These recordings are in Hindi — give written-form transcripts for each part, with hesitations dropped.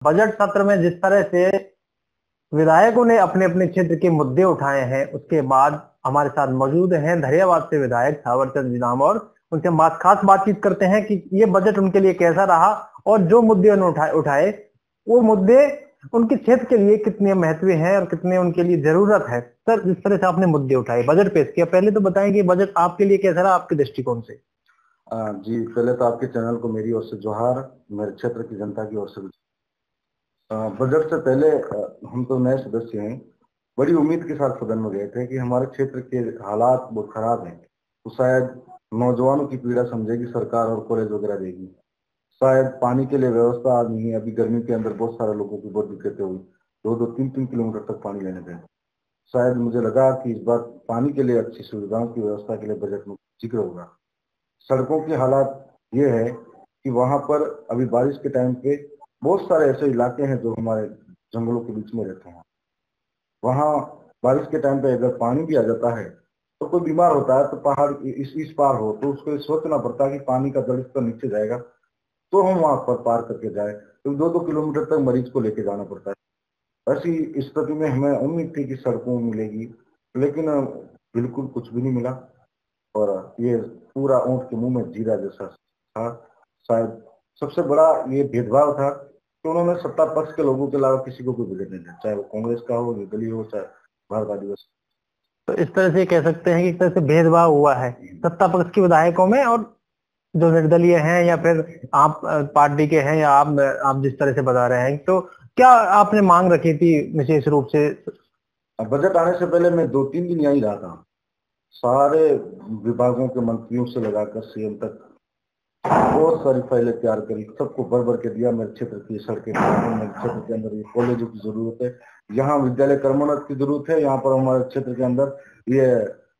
बजट सत्र में जिस तरह से विधायकों ने अपने अपने क्षेत्र के मुद्दे उठाए हैं, उसके बाद हमारे साथ मौजूद हैं धैर्यवाद से विधायक थावरचंद जी नाम, और उनसे बात खास बातचीत करते हैं कि ये बजट उनके लिए कैसा रहा और जो मुद्दे उन्होंने उठाए वो मुद्दे उनके क्षेत्र के लिए कितने महत्व हैं और कितने उनके लिए जरूरत है। सर, जिस तरह से आपने मुद्दे उठाए, बजट पेश किया, पहले तो बताएं कि बजट आपके लिए कैसा रहा, आपके दृष्टिकोण से। जी, पहले तो आपके चैनल को मेरी ओर से जोहार, मेरे क्षेत्र की जनता की ओर से। बजट से पहले हम तो नए सदस्य हैं, बड़ी उम्मीद के साथ सदन में गए थे कि हमारे क्षेत्र के हालात बहुत खराब हैं, तो शायद नौजवानों की पीड़ा समझेगी सरकार और कॉलेज वगैरह देगी। शायद पानी के लिए व्यवस्था आज नहीं है, अभी गर्मी के अंदर बहुत सारे लोगों की बहुत दिक्कतें हुई, 2-2, 3-3 किलोमीटर तक पानी लेने गए। शायद मुझे लगा कि इस बार पानी के लिए अच्छी सुविधाओं की व्यवस्था के लिए बजट में जिक्र होगा। सड़कों की हालात ये है कि वहां पर अभी बारिश के टाइम पे बहुत सारे ऐसे इलाके हैं जो हमारे जंगलों के बीच में रहते हैं। वहां बारिश के टाइम पे अगर पानी भी आ जाता है तो कोई बीमार होता है तो पहाड़ इस पार हो तो उसको सोचना पड़ता है कि पानी का जल स्तर नीचे जाएगा तो हम वहां पर पार करके जाए, तो 2-2 किलोमीटर तक मरीज को लेके जाना पड़ता है। ऐसी स्थिति में हमें उम्मीद थी कि सड़कों मिलेगी, लेकिन बिल्कुल कुछ भी नहीं मिला। और ये पूरा ऊंट के मुंह में जीरा जैसा था। शायद सबसे बड़ा ये भेदभाव था कि उन्होंने सत्ता पक्ष के लोगों के अलावा किसी को कोई बजट नहीं दिया, चाहे वो कांग्रेस का हो, निर्दलीय हो, चाहे भारत आदिवासी। तो इस तरह से कह सकते हैं कि एक तरह से भेदभाव हुआ है सत्ता पक्ष के विधायकों में, और जो निर्दलीय हैं या फिर आप पार्टी के हैं, या आप जिस तरह से बता रहे हैं, तो क्या आपने मांग रखी थी विशेष रूप से? अब बजट आने से पहले मैं 2-3 दिन यहीं रहा था, सारे विभागों के मंत्रियों से लगाकर सीएम तक बहुत सारी फाइलें तैयार करी, सबको भर भर के दिया। मेरे क्षेत्र की सड़कें, मेरे क्षेत्र के अंदर ये कॉलेजों की जरूरत है, यहाँ विद्यालय कर्मोन्नत की जरूरत है, यहाँ पर हमारे क्षेत्र के अंदर ये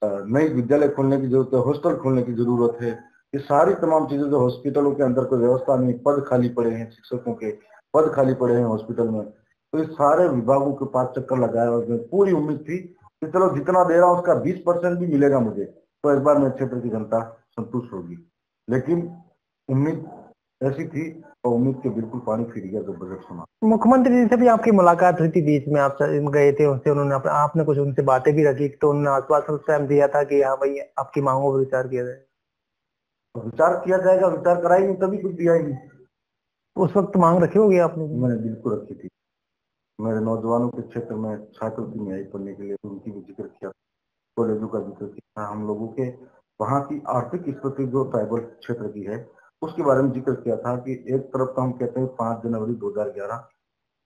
नई विद्यालय खोलने की जरूरत है, हॉस्टल खोलने की जरूरत है। ये सारी तमाम चीजें जो हॉस्पिटलों के अंदर कोई व्यवस्था नहीं, पद खाली पड़े हैं, शिक्षकों के पद खाली पड़े हैं हॉस्पिटल में, तो इस सारे विभागों के पास चक्कर लगाया और पूरी उम्मीद थी कि चलो जितना दे रहा हूँ उसका 20% भी मिलेगा मुझे, तो इस बार मेरे क्षेत्र की जनता संतुष्ट होगी। लेकिन उम्मीद ऐसी थी और उम्मीद के बिल्कुल पानी फिर गया जब बजट सुना। मुख्यमंत्री जी से भी आपकी मुलाकात हुई थी, बीच में आप गए थे उनसे, उन्होंने आपने कुछ उनसे बातें भी रखी, तो उन्होंने आश्वासन उस टाइम दिया था कि हाँ भाई आपकी मांगों पर विचार किया जाए। विचार किया जाएगा, विचार कराएंगे तभी कुछ दिया ही। उस वक्त मांग रखी होगी आपने? मैंने बिल्कुल रखी थी। मेरे नौजवानों के क्षेत्र में छात्रवृत्ति न्याय पढ़ने के लिए उनकी भी जिक्र किया, कॉलेजों का जिक्र किया, हम लोगों के वहाँ की आर्थिक स्थिति जो ट्राइबल क्षेत्र की है उसके बारे में जिक्र किया था कि एक तरफ तो हम कहते हैं 5 जनवरी 2011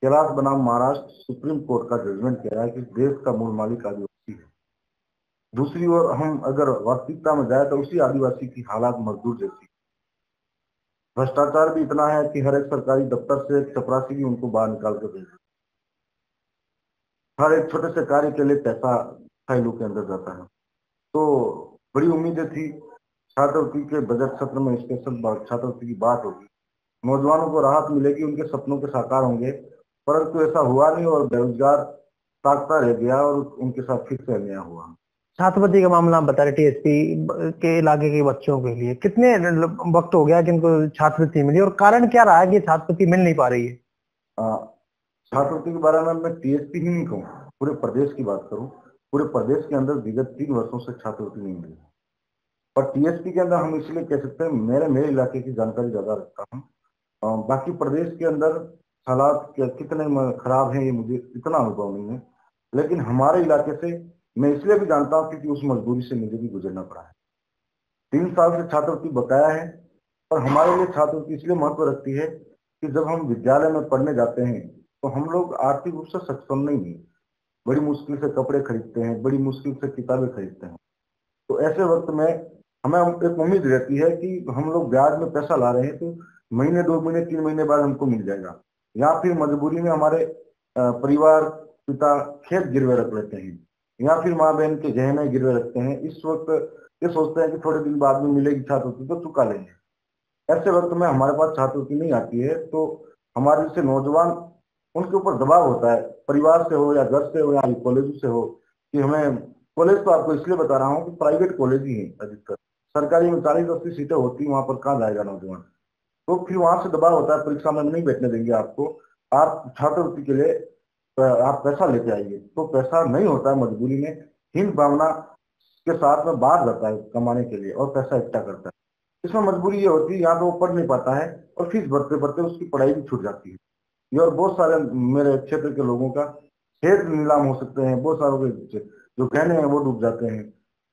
कैलाश बनाम महाराष्ट्र सुप्रीम कोर्ट का जजमेंट कह रहा है कि देश का मूल मालिक आदिवासी है। दूसरी ओर हम अगर वास्तविकता में जाए तो उसी आदिवासी की हालात मजदूर जैसी। भ्रष्टाचार भी इतना है कि हर एक सरकारी दफ्तर से चपरासी भी उनको बाहर निकाल कर भेज, हर एक छोटे से कार्य के लिए पैसा फाइलों के अंदर जाता है। तो बड़ी उम्मीदें थी छात्रवृत्ति के बजट सत्र में स्पेशल छात्रवृत्ति की बात होगी, नौजवानों को राहत मिलेगी, उनके सपनों के साकार होंगे, परंतु ऐसा हुआ नहीं और बेरोजगार ताकता रह गया और उनके साथ फिर से अन्याय हुआ। छात्रवृत्ति का मामला आप बता रहे, टीएसपी के इलाके के बच्चों के लिए कितने वक्त हो गया कि इनको छात्रवृत्ति मिली, और कारण क्या रहा है कि छात्रवृत्ति मिल नहीं पा रही है? छात्रवृत्ति के बारे में मैं टीएसपी ही नहीं कहूँ, पूरे प्रदेश की बात करूँ, पूरे प्रदेश के अंदर विगत 3 वर्षों से छात्रवृत्ति नहीं मिली। पर टीएसपी के अंदर हम इसलिए कह सकते हैं, मेरे इलाके की जानकारी ज्यादा रखता हूँ, बाकी प्रदेश के अंदर हालात कितने खराब हैं ये मुझे इतना अनुभव नहीं है, लेकिन हमारे इलाके से मैं इसलिए भी जानता हूँ क्योंकि उस मजबूरी से मुझे भी गुजरना पड़ा है। 3 साल से छात्रवृत्ति बकाया है, और हमारे लिए छात्रवृत्ति इसलिए महत्व रखती है कि जब हम विद्यालय में पढ़ने जाते हैं तो हम लोग आर्थिक रूप से सक्षम नहीं है, बड़ी मुश्किल से कपड़े खरीदते हैं, बड़ी मुश्किल से किताबें खरीदते हैं। तो ऐसे वक्त में हमें एक उम्मीद रहती है कि हम लोग ब्याज में पैसा ला रहे हैं तो महीने 2 महीने 3 महीने बाद हमको मिल जाएगा, या फिर मजबूरी में हमारे परिवार पिता खेत गिरवे रख लेते हैं, या फिर माँ बहन के गहने गिरवे रखते हैं। इस वक्त ये सोचते हैं कि थोड़े दिन बाद में मिलेगी छात्रवृत्ति तो चुका लेंगे। ऐसे वक्त में हमारे पास छात्रवृत्ति नहीं आती है तो हमारे जैसे नौजवान, उनके ऊपर दबाव होता है, परिवार से हो या घर से हो या कॉलेज से हो, कि हमें कॉलेज तो आपको इसलिए बता रहा हूँ कि प्राइवेट कॉलेज ही है अधिकतर, सरकारी में 40-80 सीटें होती, वहां पर कहाँ जाएगा नौजवान, तो फिर वहां से दबाव होता है परीक्षा में नहीं बैठने देंगे आपको, आप छात्रवृत्ति के लिए आप पैसा लेके आइए, तो पैसा नहीं होता है, मजबूरी में हीन भावना के साथ में बाहर जाता है कमाने के लिए और पैसा इकट्ठा करता है। इसमें मजबूरी ये होती है, यहाँ तो वो पढ़ नहीं पाता है और फीस भरते भरते उसकी पढ़ाई भी छूट जाती है। ये और बहुत सारे मेरे क्षेत्र के लोगों का खेत नीलाम हो सकते हैं, बहुत सारों के जो गहने हैं वो डूब जाते हैं।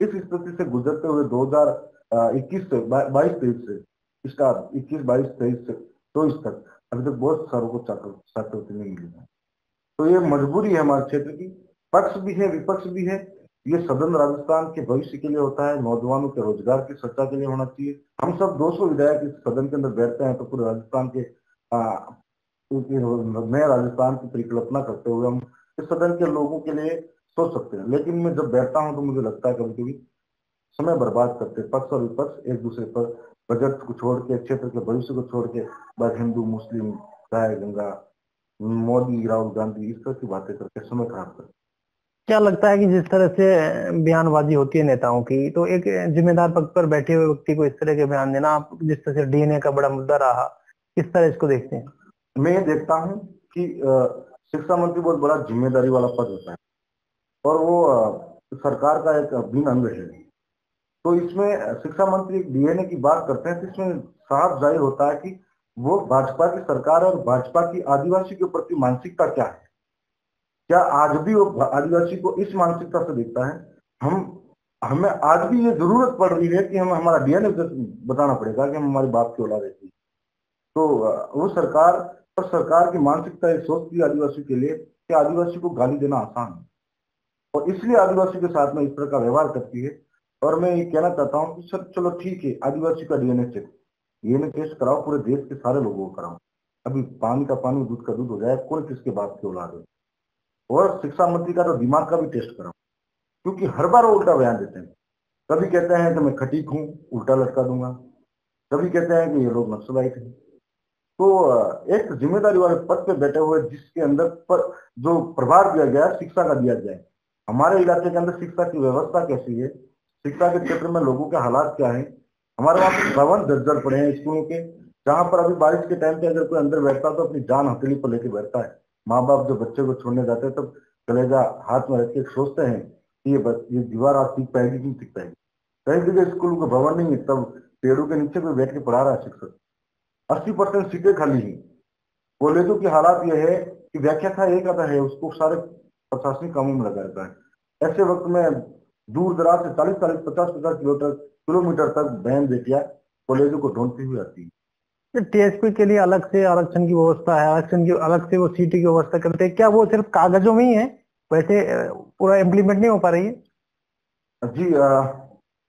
इस स्थिति से गुजरते हुए 2021 से 22-23 से इसका 21-22-23 से 24 तक अभी तक बहुत सारों को छात्रवृत्ति नहीं मिली है। तो ये मजबूरी है हमारे क्षेत्र की, पक्ष भी है विपक्ष भी है। ये सदन राजस्थान के भविष्य के लिए होता है, नौजवानों के रोजगार की चर्चा के लिए होना चाहिए। हम सब 200 विधायक इस सदन के अंदर बैठते हैं तो पूरे राजस्थान के नए राजस्थान की परिकल्पना करते हुए हम इस सदन के लोगों के लिए सोच सकते हैं। लेकिन मैं जब बैठता हूं तो मुझे लगता है कभी कभी समय बर्बाद करते पक्ष और विपक्ष एक दूसरे पर बजट को छोड़ के, क्षेत्र के भविष्य को छोड़ के बस हिंदू मुस्लिम गाय गंगा मोदी राहुल गांधी इस तरह की बातें करके समय खराब करते। क्या लगता है कि जिस तरह से बयानबाजी होती है नेताओं की, तो एक जिम्मेदार पद पर बैठे हुए व्यक्ति को इस तरह के बयान देना, आप जिस तरह से डीएनए का बड़ा मुद्दा रहा, किस तरह इसको देखते हैं? मैं ये देखता हूँ कि शिक्षा मंत्री बहुत बड़ा जिम्मेदारी वाला पद होता है और वो सरकार का एक अभिन्न अंग है। तो इसमें शिक्षा मंत्री डीएनए की बात करते हैं तो इसमें साफ जाहिर होता है कि वो भाजपा की सरकार और भाजपा की आदिवासी के प्रति मानसिकता क्या है। क्या आज भी वो आदिवासी को इस मानसिकता से देखता है? हम हमें आज भी ये जरूरत पड़ रही है कि हम हमारा डीएनए बताना पड़ेगा कि हम हमारे बाप की औलाद है। तो वो सरकार और सरकार की मानसिकता ये सोचती है आदिवासी के लिए कि आदिवासी को गाली देना आसान है और इसलिए आदिवासी के साथ में इस तरह का व्यवहार करती है। और मैं ये कहना चाहता हूँ कि सर चलो ठीक है, आदिवासी का डीएनए टेस्ट कराओ, पूरे देश के सारे लोगों को कराओ। अभी पानी का पानी दूध का दूध हो जाए, कौन किसके बाप की औलाद है। और शिक्षा मंत्री का तो दिमाग का भी टेस्ट कराओ, क्योंकि हर बार वो उल्टा बयान देते हैं। कभी कहते हैं कि मैं खटीक हूँ, उल्टा लटका दूंगा। कभी कहते हैं कि ये लोग नक्सलाइट हैं। तो एक जिम्मेदारी वाले पद पे बैठे हुए जिसके अंदर पर जो प्रभार दिया गया शिक्षा का दिया जाए, हमारे इलाके के अंदर शिक्षा की व्यवस्था कैसी है, शिक्षा के क्षेत्र में लोगों के हालात क्या है। हमारे वहाँ पे भवन जर्जर पड़े हैं स्कूलों के, जहाँ पर अभी बारिश के टाइम पे अगर कोई अंदर बैठता है तो अपनी जान हथेली पर लेके बैठता है। माँ बाप जो बच्चे को छोड़ने जाते हैं तब कलेजा हाथ में रख के सोचते हैं कि ये दीवार आज टिक पाएगी कि नहीं टिक पाएगी। कई जगह स्कूल का भवन नहीं है, तब पेड़ों के नीचे कोई बैठ के पढ़ा रहा है शिक्षक। 80% सीटें खाली हैं। कॉलेजों की हालात यह है कि व्याख्याता एक आता है, उसको सारे प्रशासनिक कामों में लगा रहता है। ऐसे वक्त में दूर दराज से 40-40, 50-50 किलोमीटर तक बहन बेटियां कॉलेजों को ढूंढती हुई आती है। टीएसपी के लिए अलग से आरक्षण की व्यवस्था है, आरक्षण की अलग से वो सीटी की व्यवस्था करते हैं, क्या वो सिर्फ कागजों में ही है, वैसे पूरा इम्प्लीमेंट नहीं हो पा रही है? जी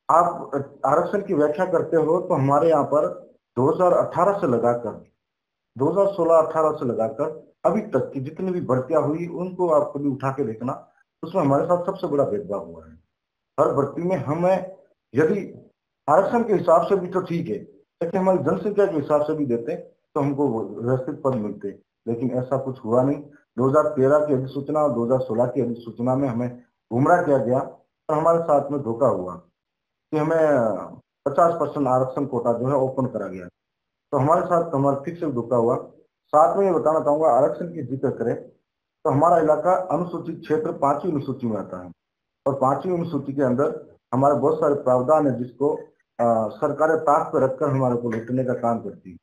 आप आरक्षण की व्याख्या करते हो तो हमारे यहाँ पर 2018 से लगाकर 2016-18 से लगाकर अभी तक की जितनी भी भर्तियां हुई उनको आप कभी उठा के देखना, उसमें हमारे साथ सबसे बड़ा भेदभाव हुआ है। हर भर्ती में हमें यदि आरक्षण के हिसाब से भी तो ठीक है, लेकिन हमारी जनसंख्या के हिसाब से भी देते तो हमको व्यवस्थित पद मिलते, लेकिन ऐसा कुछ हुआ नहीं। 2013 की अधिसूचना और 2016 की अधिसूचना में हमें गुमराह किया गया और हमारे साथ में धोखा हुआ कि हमें 50% आरक्षण कोटा जो है ओपन करा गया। तो हमारे साथ हमारा फिक्स धोखा हुआ। साथ में ये बताना चाहूंगा, आरक्षण की जिक्र करें तो हमारा इलाका अनुसूचित क्षेत्र 5वीं अनुसूची में आता है और 5वीं अनुसूची के अंदर हमारे बहुत सारे प्रावधान है जिसको सरकारें ताक पर रखकर हमारे को लूटने का काम करती है।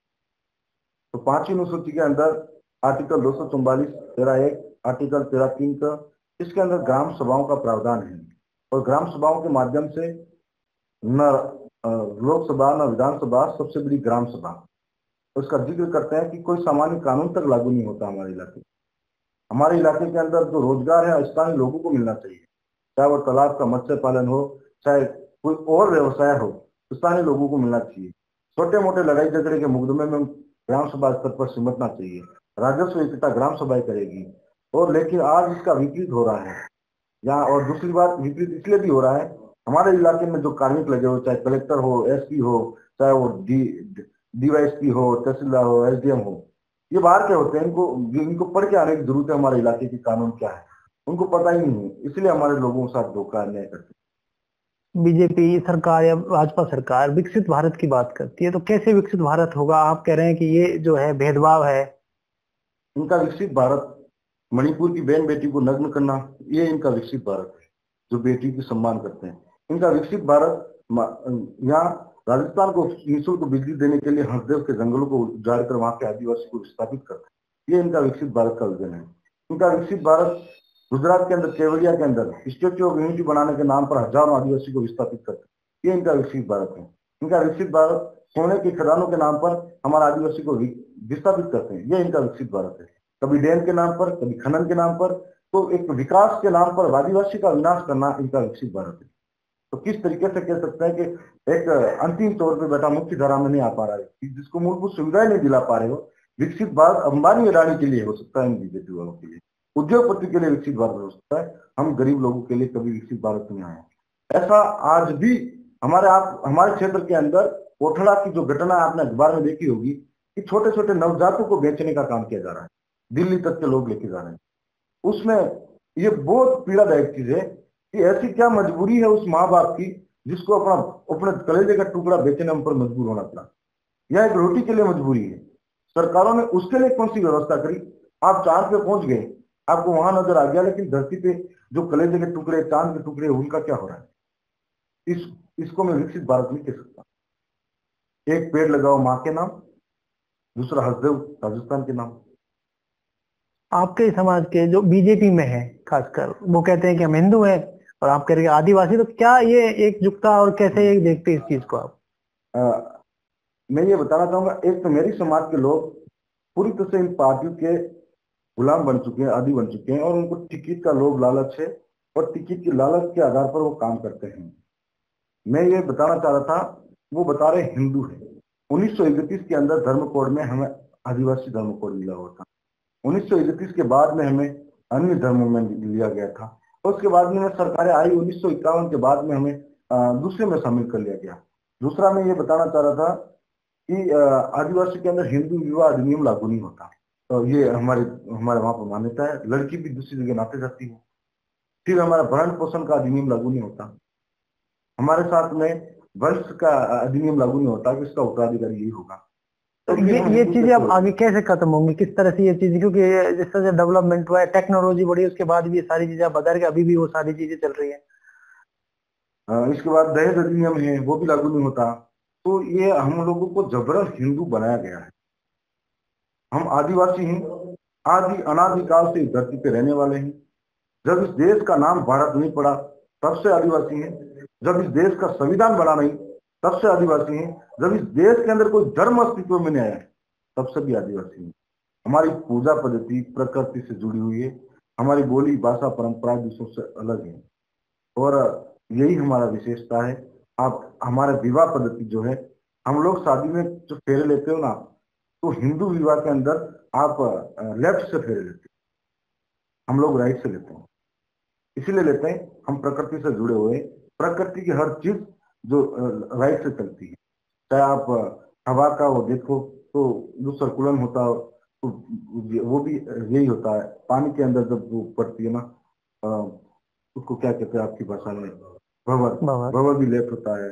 तो 5वीं अनुसूची के अंदर आर्टिकल 244 13(1), आर्टिकल 13(3) का, इसके अंदर ग्राम सभाओं का प्रावधान है और ग्राम सभाओं के माध्यम से न लोकसभा न विधानसभा, सबसे बड़ी ग्राम सभा, उसका जिक्र करते हैं कि कोई सामान्य कानून तक लागू नहीं होता हमारे इलाके। हमारे इलाके के अंदर जो रोजगार है स्थानीय लोगों को मिलना चाहिए, चाहे वो तालाब का मत्स्य पालन हो, चाहे कोई और व्यवसाय हो, स्थानीय लोगों को मिलना चाहिए। छोटे मोटे लड़ाई झगड़े के मुकदमे में ग्राम सभा स्तर पर सिमटना चाहिए, राजस्व इकट्ठा ग्राम सभाएं करेगी। और लेकिन आज इसका विपरीत हो रहा है यहाँ। और दूसरी बात, विपरीत इसलिए भी हो रहा है, हमारे इलाके में जो कार्मिक लगे हो, चाहे कलेक्टर हो, एसपी हो, चाहे वो डीवाईएसपी हो, तहसीलदार हो, एसडीएम हो, ये बाहर के होते हैं। इनको पढ़ के आने की जरूरत है हमारे इलाके की कानून क्या है, उनको पता ही नहीं है, इसलिए हमारे लोगों के साथ धोखा अन्याय करते हैं। बीजेपी सरकार या भाजपा सरकार विकसित भारत की बात करती है, तो कैसे विकसित भारत होगा? आप कह रहे हैं कि ये जो है भेदभाव है, इनका विकसित भारत, मणिपुर की बहन बेटी को नग्न करना, ये इनका विकसित भारत है जो बेटी की सम्मान करते हैं। इनका विकसित भारत यहाँ राजस्थान को निःशुल्क बिजली देने के लिए हसदेव के जंगलों को उजाड़ कर वहां के आदिवासी को विस्थापित करते हैं। ये इनका विकसित भारत का विजन है। इनका विकसित भारत गुजरात के अंदर केवड़िया के अंदर स्टेच्यू ऑफ यूनिटी बनाने के नाम पर हजारों आदिवासी को विस्थापित करते हैं। ये इनका विकसित भारत है। इनका विकसित भारत सोने की खदानों के नाम पर हमारे आदिवासी को विस्थापित करते हैं। ये इनका विकसित भारत है। कभी डैम के नाम पर, कभी खनन के नाम पर, तो एक विकास के नाम पर आदिवासी का विनाश करना इनका विकसित भारत है। तो किस तरीके से कह सकते हैं कि एक अंतिम तौर पे बेटा मुख्य धारा में नहीं आ पा रहा है, जिसको मूलभूत सुविधाएं नहीं दिला पा रहे हो। विकसित भारत अंबानी अडानी के लिए हो सकता है, इन बीजेपी वालों के लिए, उद्योगपति के लिए विकसित भारत हो सकता है। हम गरीब लोगों के लिए कभी विकसित भारत नहीं आया। ऐसा आज भी हमारे क्षेत्र के अंदर कोठड़ा की जो घटना आपने अखबार में देखी होगी कि छोटे छोटे नवजातों को बेचने का काम किया जा रहा है, दिल्ली तक के लोग लेके जा रहे हैं। उसमें ये बहुत पीड़ादायक चीज है कि ऐसी क्या मजबूरी है उस माँ बाप की जिसको अपने कलेजे का टुकड़ा बेचने पर मजबूर होना पड़ा। यह एक रोटी के लिए मजबूरी है। सरकारों ने उसके लिए कौन सी व्यवस्था करी? आप चांद पे पहुंच गए, आपको वहां नजर आ गया, लेकिन धरती पे जो कलेजे के टुकड़े, चांद के टुकड़े, उनका क्या हो रहा है? इसको मैं विकसित भारत नहीं कह सकता। एक पेड़ लगाओ माँ के नाम, दूसरा हसदेव राजस्थान के नाम। आपके समाज के जो बीजेपी में है खासकर, वो कहते हैं कि हम हिंदू हैं और आप कह रहे हैं आदिवासी, तो क्या ये एकजुटता, और कैसे ये देखते हैं इस चीज को आप? मैं ये बताना चाहूंगा, एक तो मेरी समाज के लोग पूरी तरह से इन पार्टियों के गुलाम बन चुके हैं, आदी बन चुके हैं, और उनको टिकट का लोभ लालच है और टिकट के लालच के आधार पर वो काम करते हैं। मैं ये बताना चाह रहा था, वो बता रहे हिंदू है। 1931 के अंदर धर्म कोड में हमें आदिवासी धर्म कोड मिला हुआ था। 1931 के बाद में हमें अन्य धर्मों में लिया गया था। उसके बाद में सरकारें आई, 1951 के बाद में हमें दूसरे में शामिल कर लिया गया। दूसरा मैं ये बताना चाह रहा था कि आदिवासी के अंदर हिंदू विवाह अधिनियम लागू नहीं होता। तो ये हमारे हमारे वहां पर मान्यता है, लड़की भी दूसरी जगह नाते जाती है। फिर हमारा भरण पोषण का अधिनियम लागू नहीं होता। हमारे साथ में वंश का अधिनियम लागू नहीं होता कि इसका उत्तराधिकारी यही होगा। तो तो फिर हम ये हिंदू चीजें कैसे अब होते आगे हैं? कैसे खत्म होंगी, किस तरह से ये चीजें, क्योंकि जिस तरह से डेवलपमेंट हुआ है, टेक्नोलॉजी बढ़ी, उसके बाद भी ये सारी चीजें आप बता रहे कि अभी भी वो सारी चीजें चल रही है। इसके बाद दहेज अधिनियम है, वो भी लागू नहीं होता। तो ये हम लोगों को जबरन हिंदू बनाया गया है। हम आदिवासी हैं, आदि अनादिकाल से इस धरती पे रहने वाले हैं। जब इस देश का नाम भारत नहीं पड़ा तब से आदिवासी हैं। जब इस देश का संविधान बना नहीं तब से आदिवासी हैं। जब इस देश के अंदर कोई धर्म अस्तित्व में नहीं आया तब से भी आदिवासी हैं। हमारी पूजा पद्धति प्रकृति से जुड़ी हुई है। हमारी बोली भाषा परंपरा दूसरों से अलग है, और यही हमारा विशेषता है। आप हमारा विवाह पद्धति जो है, हम लोग शादी में जो फेरे लेते हो ना, तो हिंदू विवाह के अंदर आप लेफ्ट से फेरे लेते हो, हम लोग राइट से लेते हैं। इसीलिए लेते हैं, हम प्रकृति से जुड़े हुए हैं। प्रकृति की हर चीज जो राइट से चलती है, चाहे आप हवा का वो देखो तो जो सर्कुलम होता है तो वो भी यही होता है। पानी के अंदर जब वो पड़ती है ना, अ, उसको क्या कहते हैं आपकी भाषा में, भंवर। बाबा, भंवर भी लेफ्ट होता है।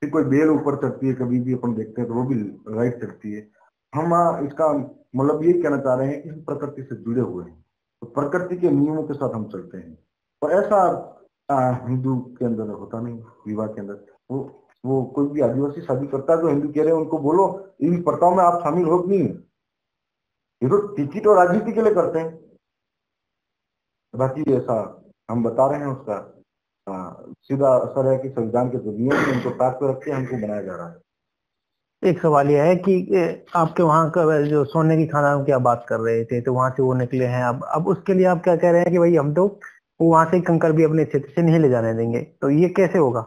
फिर कोई बेल ऊपर चढ़ती है कभी भी अपन देखते हैं तो वो भी राइट चढ़ती है। हम इसका मतलब ये कहना चाह रहे हैं कि हम प्रकृति से जुड़े हुए हैं, तो प्रकृति के नियमों के साथ हम चलते हैं। और ऐसा हिंदू के अंदर होता नहीं। विवाह के अंदर वो कोई भी आदिवासी शादी करता है जो हिंदू कह रहे हैं उनको बोलो इन प्रथाओं में आप शामिल हो कि नहीं। ये तो टिकट और राजनीति के लिए करते हैं। बाकी ऐसा हम बता रहे हैं, उसका सीधा असर है कि संविधान के जो नियम है उनको ताक पे रख के हमको बनाया जा रहा है। एक सवाल यह है कि आपके वहाँ का जो सोने की खादान की आप बात कर रहे थे, तो वहां से वो निकले हैं, अब उसके लिए आप क्या कह रहे हैं कि भाई हम तो वो वहां से कंकड़ भी अपने क्षेत्र से नहीं ले जाने देंगे, तो ये कैसे होगा?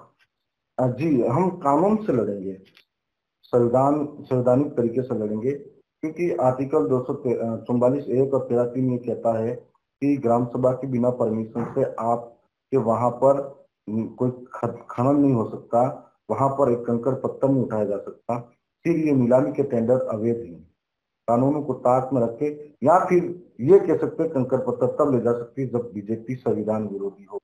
जी, हम कानून से लड़ेंगे, संवैधानिक तरीके से लड़ेंगे, क्योंकि आर्टिकल 244(1) और 13(3) ये कहता है कि ग्राम सभा के बिना परमिशन से आपके वहां पर कोई खनन नहीं हो सकता, वहां पर एक कंकड़ पत्थर नहीं उठाया जा सकता। फिर ये नीलामी के टेंडर अवैध हैं। कानूनों को ताक में रखे, या फिर ये कह सकते हैं कंकड़ पत्थर तब ले जा सकती है जब बीजेपी संविधान विरोधी हो,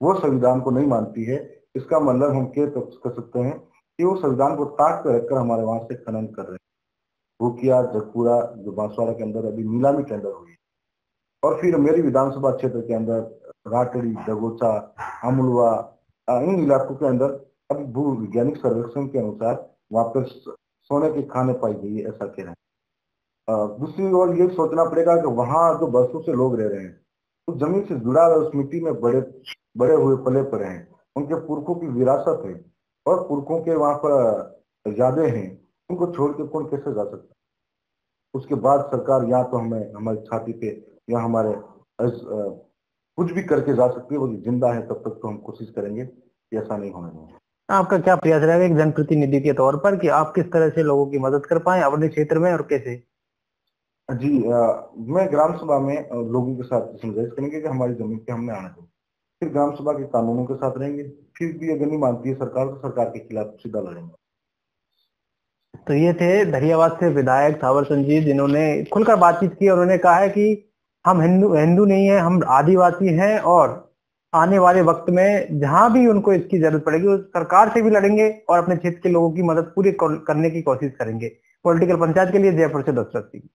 वो संविधान को नहीं मानती है। इसका मतलब हम कह सकते हैं कि वो संविधान को ताक पर रखकर हमारे वहां से खनन कर रहे हैं। भूकिया, जगपुरा जो बांसवाड़ा के अंदर अभी नीलामी टेंडर हुई, और फिर मेरी विधानसभा क्षेत्र के अंदर राटड़ी, दगोचा, अमुलवा, इन इलाकों के अंदर अभी भू वैज्ञानिक सर्वेक्षण के अनुसार वहां पर सोने की खानें पाई गई है, ऐसा कह रहे हैं। दूसरी ओर ये सोचना पड़ेगा कि वहां जो बरसों से लोग रह रहे हैं, उस जमीन से जुड़ा हुआ, उस मिट्टी में बड़े बड़े हुए पले पड़े हैं, उनके पुरखों की विरासत है और पुरखों के वहां पर यादें हैं, उनको छोड़ के कौन कैसे जा सकता है। उसके बाद सरकार या तो हमें हमारी छाती पे या हमारे कुछ भी करके जा सकती है, वो जिंदा है तब तक तो हम कोशिश करेंगे कि ऐसा नहीं होने देंगे। आपका क्या प्रयास रहेगा एक जनप्रतिनिधि के तौर पर कि आप किस तरह से लोगों की मदद कर पाए अपने क्षेत्र में और कैसे? जी, मैं ग्राम सभा में लोगों के साथ समझाइश करेंगे कि हमारी जमीन पे हमने आना चाहिए, फिर ग्राम सभा के कानूनों के साथ रहेंगे, फिर भी अगर नहीं मानती है सरकार तो सरकार के खिलाफ सीधा लड़ेंगे। तो ये थे धरियावाद से विधायक थावर चंद जी, जिन्होंने खुलकर बातचीत की। उन्होंने कहा है कि हम हिंदू हिंदू नहीं है, हम आदिवासी हैं और आने वाले वक्त में जहां भी उनको इसकी जरूरत पड़ेगी वो सरकार से भी लड़ेंगे और अपने क्षेत्र के लोगों की मदद पूरी करने की कोशिश करेंगे। पॉलिटिकल पंचायत के लिए जयपुर से दशरथ सिंह।